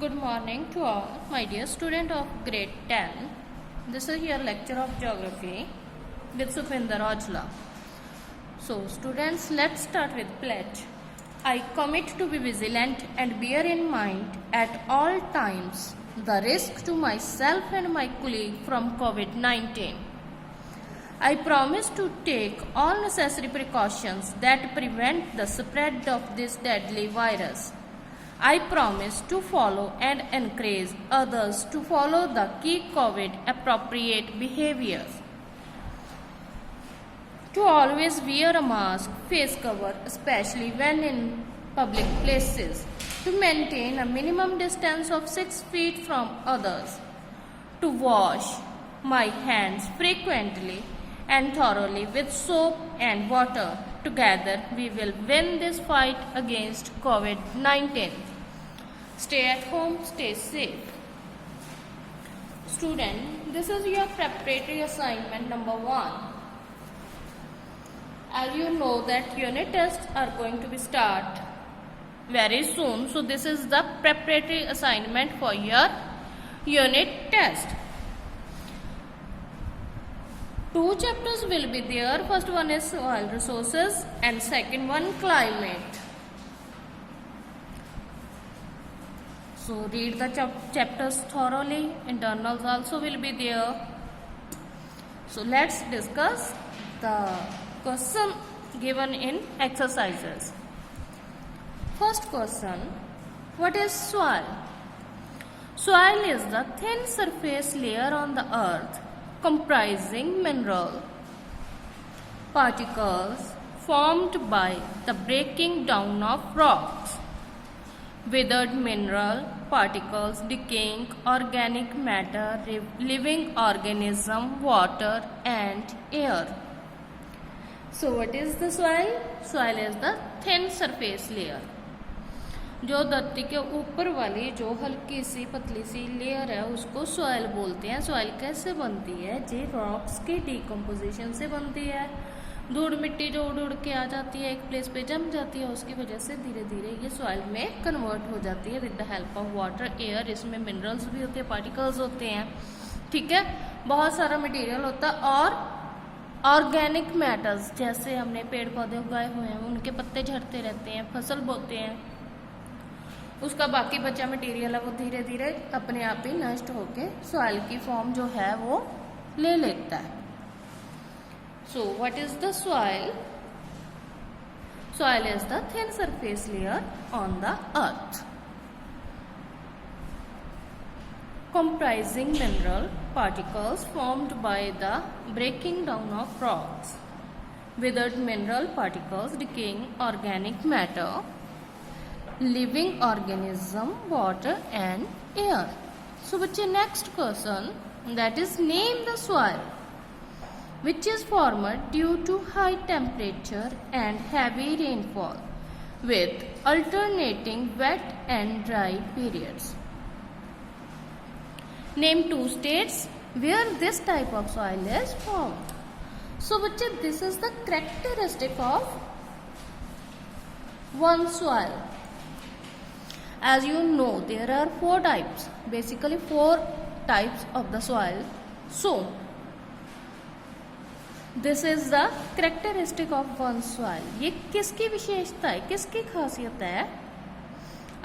Good morning to all, my dear student of grade 10. This is your lecture of geography with Supinder Ojla. So, students, let's start with pledge. I commit to be vigilant and bear in mind at all times the risk to myself and my colleague from COVID-19. I promise to take all necessary precautions that prevent the spread of this deadly virus. I promise to follow and encourage others to follow the key COVID appropriate behaviors. To always wear a mask, face cover, especially when in public places. To maintain a minimum distance of 6 feet from others. To wash my hands frequently and thoroughly with soap and water. Together we will win this fight against COVID-19. Stay at home, stay safe. Student, this is your preparatory assignment number 1. As you know that unit tests are going to be start very soon. So this is the preparatory assignment for your unit test. 2 chapters will be there. First one is soil resources and second one climate. So read the chapters thoroughly. Internals also will be there. So let's discuss the question given in exercises. First question, what is soil? Soil is the thin surface layer on the earth comprising mineral particles formed by the breaking down of rocks, withered mineral particles, decaying organic matter, living organism, water and air. So what is the soil? Soil is the thin surface layer. जो धरती के ऊपर वाली जो हल्की सी पतली सी layer है उसको सॉइल बोलते हैं. सॉइल कैसे बनती है? जी रॉक्स की डिकम्पोजिशन से बनती है. धूड़ मिट्टी जो उड़ उड़ के आ जाती है एक प्लेस पे जम जाती है, उसकी वजह से धीरे धीरे ये सॉइल में कन्वर्ट हो जाती है with the help of water, air. इसमें मिनरल्स भी होते हैं, पार्टिकल्स होते हैं, ठीक है, बहुत सारा मटेरियल होता है. और ऑर्गेनिक मैटर्स जैसे हमने पेड़ पौधे उगाए हुए हैं उनके पत्ते झड़ते रहते हैं, फसल बोते हैं, उसका बाकी बचा मटेरियल है वो धीरे धीरे अपने आप ही नष्ट होके सॉइल की फॉर्म जो है वो ले लेता है. So what is the soil? Soil is the thin surface layer on the earth comprising mineral particles formed by the breaking down of rocks, withered mineral particles, decaying organic matter, living organism, water and air. So what's your next question? That is, name the soil which is formed due to high temperature and heavy rainfall with alternating wet and dry periods. Name 2 states where this type of soil is formed. So this is the characteristic of one soil. As you know, there are 4 types, basically 4 types of the soil. So this is the characteristic of one soil. ये किसकी विशेषता है, किसकी खासियत है?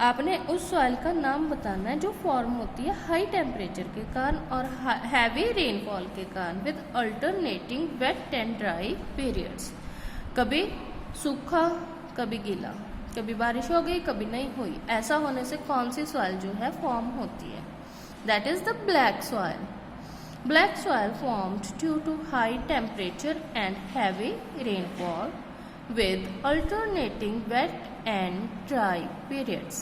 आपने उस soil का नाम बताना है जो फॉर्म होती है हाई टेम्परेचर के कारण और हैवी रेनफॉल के कारण with alternating wet and dry periods. कभी सूखा कभी गीला, कभी बारिश हो गई कभी नहीं हुई. ऐसा होने से कौन सी सॉइल जो है फॉर्म होती है? That is the black soil. Black soil formed due to high temperature and heavy rainfall with alternating wet and dry periods.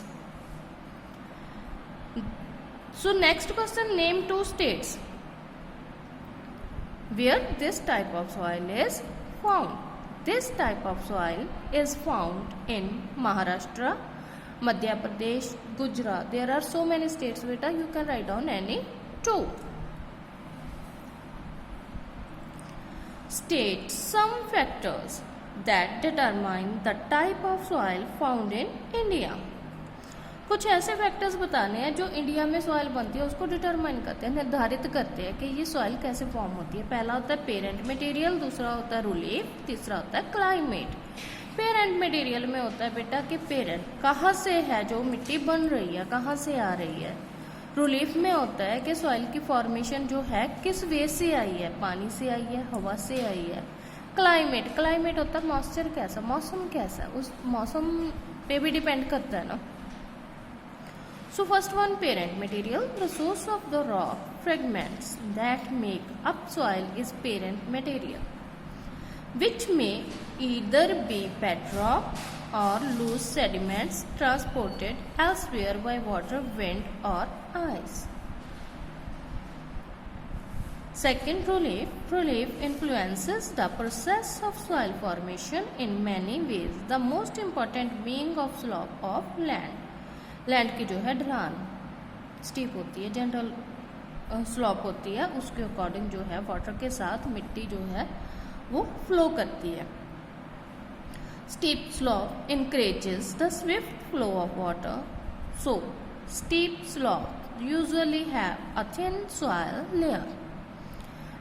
So next question, name 2 states where this type of soil is found. This type of soil is found in Maharashtra, Madhya Pradesh, Gujarat. There are so many states, beta, you can write down any 2. State some factors that determine the type of soil found in India. कुछ ऐसे factors बताने हैं जो India में soil बनती है उसको determine करते हैं, निर्धारित करते हैं कि ये सॉइल कैसे फॉर्म होती है। पहला होता है पेरेंट मटेरियल, दूसरा होता है रिलीफ, तीसरा होता है क्लाइमेट। पेरेंट मटेरियल में होता है बेटा कि पेरेंट कहाँ से है जो मिट्टी बन रही है, कहाँ से आ रही है। रिलीफ में होता है कि सॉइल की फॉर्मेशन जो है किस वे से आई है, पानी से आई है, हवा से आई है। क्लाइमेट, क्लाइमेट होता है मॉइस्चर कैसा, मौसम कैसा, उस मौसम पे भी डिपेंड करता है ना। So first one, parent material. The source of the rock fragments that make up soil is parent material, which may either be bedrock or loose sediments transported elsewhere by water, wind or ice. Second, relief. Relief influences the process of soil formation in many ways, the most important being of slope of land. Land की जो है ढलान steep होती है, general slope होती है, उसके according जो है वाटर के साथ मिट्टी जो है वो फ्लो करती है। Steep slope encourages the Swift flow of water, so steep slope usually have a thin soil layer.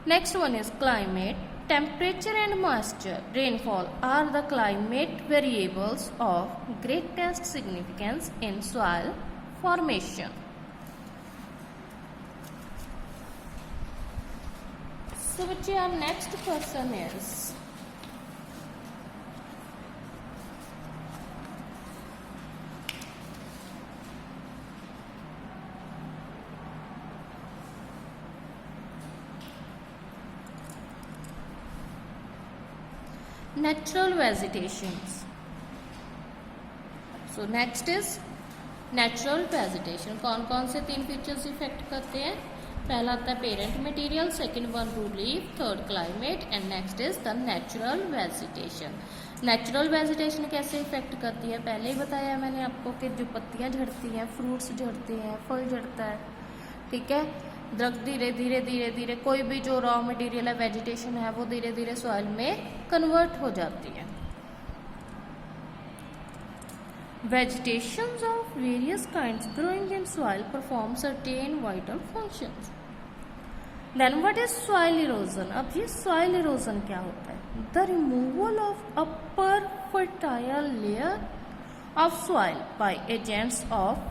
Next one is climate. Temperature and moisture, rainfall are the climate variables of greatest significance in soil formation. So, which our next question is natural vegetations. So next is natural vegetation. कौन कौन से 3 features effect करते हैं? पहला आता है parent material, second one relief, third climate and next is the natural vegetation. Natural vegetation कैसे effect करती है? पहले ही बताया मैंने आपको कि जो पत्तियां झड़ती हैं, फ्रूट्स झड़ते हैं, फल झड़ता है, ठीक है, दरख्त धीरे धीरे धीरे धीरे कोई भी जो रॉ मटेरियल है, वेजिटेशन है, वो धीरे धीरे सॉइल में कन्वर्ट हो जाती है. Vegetations of various kinds growing in soil perform certain vital functions. Then what is soil erosion? अब ये soil erosion क्या होता है? The removal of upper fertile layer of soil by agents of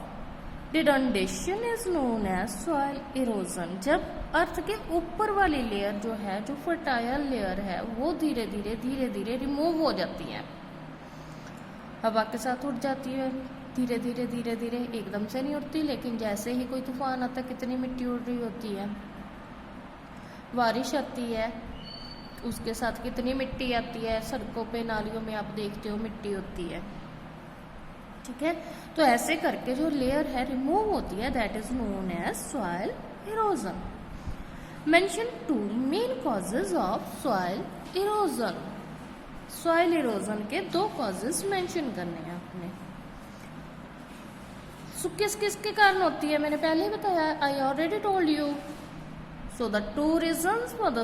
denudation is known as soil erosion. जब अर्थ के ऊपर वाली layer जो है, जो फर्टाइल लेयर है, वो धीरे धीरे रिमूव हो जाती है, हवा के साथ उड़ जाती है, धीरे धीरे एकदम से नहीं उड़ती, लेकिन जैसे ही कोई तूफान आता है कितनी मिट्टी उड़ रही होती है, बारिश आती है उसके साथ कितनी मिट्टी आती है, सड़कों पे नालियों में आप देखते हो मिट्टी होती है, ठीक है. तो ऐसे करके जो लेयर है रिमूव होती है, that is known as soil erosion. Mention 2 main causes of soil erosion. Soil erosion के 2 कॉजेज मेंशन करने हैं आपने. सो किस किस के कारण होती है मैंने पहले ही बताया, I already told you. So the 2 reasons for the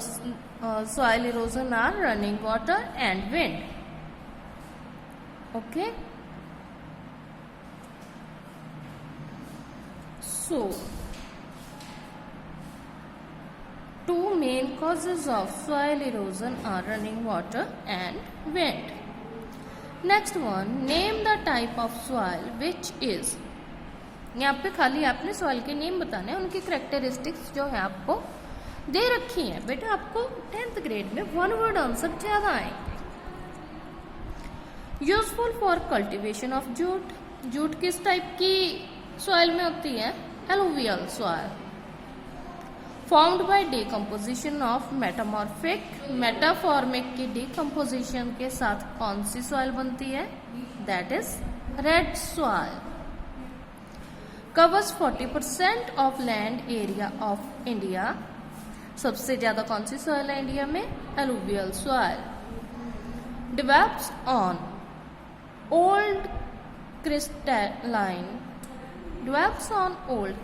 soil erosion are running water and wind. Okay, so 2 main causes of soil erosion are running water and wind. Next one, name the type of soil which is. यहाँ पे खाली आपने soil के name बताने हैं, उनकी characteristics जो है आपको दे रखी है. बेटा आपको 10th ग्रेड में 1 वर्ड आंसर ज्यादा आएंगे. Useful for cultivation of jute. Jute किस टाइप की सॉइल में होती है? Alluvial soil. Formed by decomposition of metamorphic. Metamorphic की डिकम्पोजिशन के साथ कौन सी सॉइल बनती है? That is red soil. Covers 40% of land area of India. सबसे ज्यादा कौन सी सॉइल है इंडिया में? Alluvial soil. Develops on old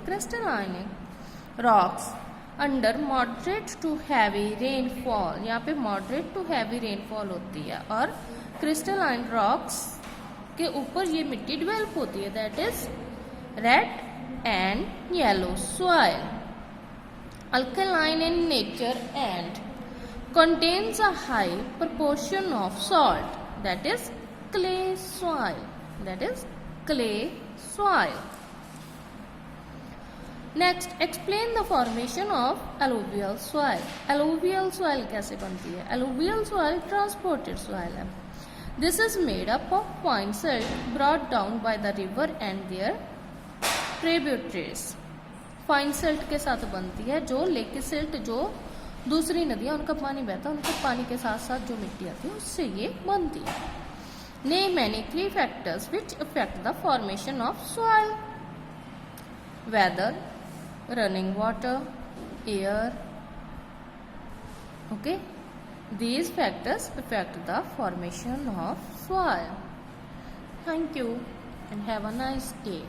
crystalline rocks under moderate to heavy rainfall. यहाँ पे moderate to heavy rainfall होती है और crystalline rocks के ऊपर ये मिट्टी डेवलप होती है, that is red and yellow soil. Alkaline in nature and contains a high proportion of salt, that is clay soil. Next, explain the formation of alluvial soil. Alluvial soil कैसे बनती है? Alluvial soil transported soil है. This is made up of fine silt brought down by the river and their tributaries. Fine silt के साथ बनती है, जो lake silt जो दूसरी नदियाँ उनका पानी बहता है, उनके पानी के साथ साथ जो मिट्टी आती है उससे ये बनती है. Name any 3 factors which affect the formation of soil. Weather, running water, air. Okay, these factors affect the formation of soil. Thank you and have a nice day.